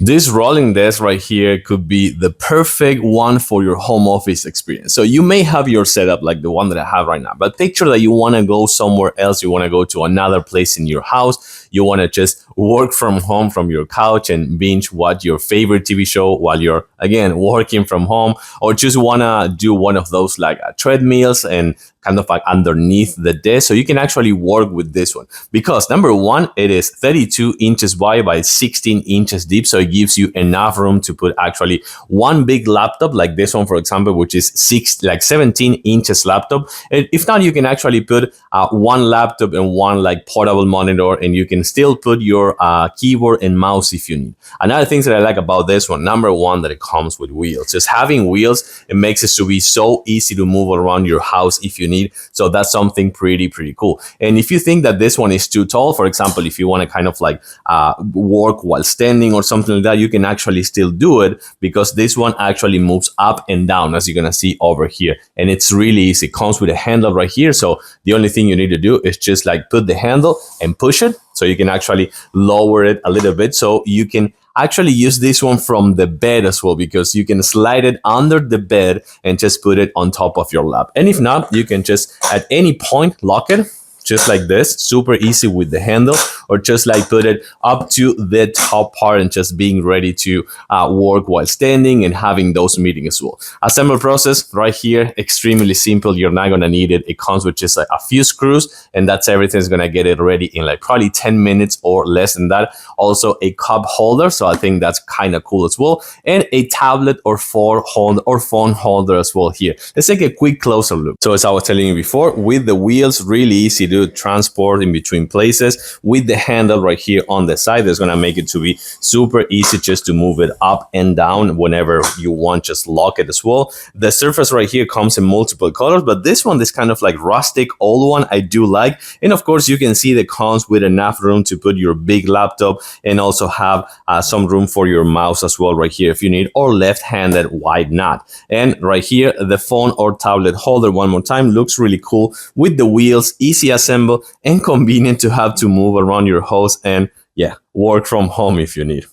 This rolling desk right here could be the perfect one for your home office experience. So you may have your setup like the one that I have right now, but picture that you want to go somewhere else. You want to go to another place in your house. You want to just work from home from your couch and binge watch your favorite TV show while you're, again, working from home, or just want to do one of those like treadmills and kind of like underneath the desk. So you can actually work with this one because number one, it is 32 inches wide by 16 inches deep. So it gives you enough room to put actually one big laptop like this one, for example, which is 17 inches laptop. And if not, you can actually put one laptop and one like portable monitor, and you can still put your keyboard and mouse if you need. Another thing that I like about this one, number one, that it comes with wheels. Just having wheels, it makes it to be so easy to move around your house if you need. So that's something pretty cool. And if you think that this one is too tall, for example, if you want to kind of like work while standing or something like that, you can actually still do it because this one actually moves up and down, as you're gonna see over here. And it's really easy. It comes with a handle right here. So the only thing you need to do is just like put the handle and push it. So you can actually lower it a little bit. So you can actually use this one from the bed as well, because you can slide it under the bed and just put it on top of your lap. And if not, you can just at any point lock it just like this, super easy with the handle, or just like put it up to the top part and just being ready to work while standing and having those meetings as well. Assembly process right here, extremely simple. You're not gonna need it. It comes with just like a few screws, and that's everything. Is gonna get it ready in like probably 10 minutes or less than that. Also a cup holder, so I think that's kind of cool as well, and a tablet or phone holder as well here. Let's take a quick closer look. So as I was telling you before, with the wheels, really easy to transport in between places. With the handle right here on the side, that's gonna make it to be super easy just to move it up and down whenever you want. Just lock it as well. The surface right here comes in multiple colors, but this one, this kind of like rustic old one, I do like. And of course, you can see that comes with enough room to put your big laptop and also have some room for your mouse as well right here if you need, or left-handed, why not? And right here, the phone or tablet holder, one more time, looks really cool with the wheels, easy assemble, and convenient to have to move around your house and yeah, work from home if you need.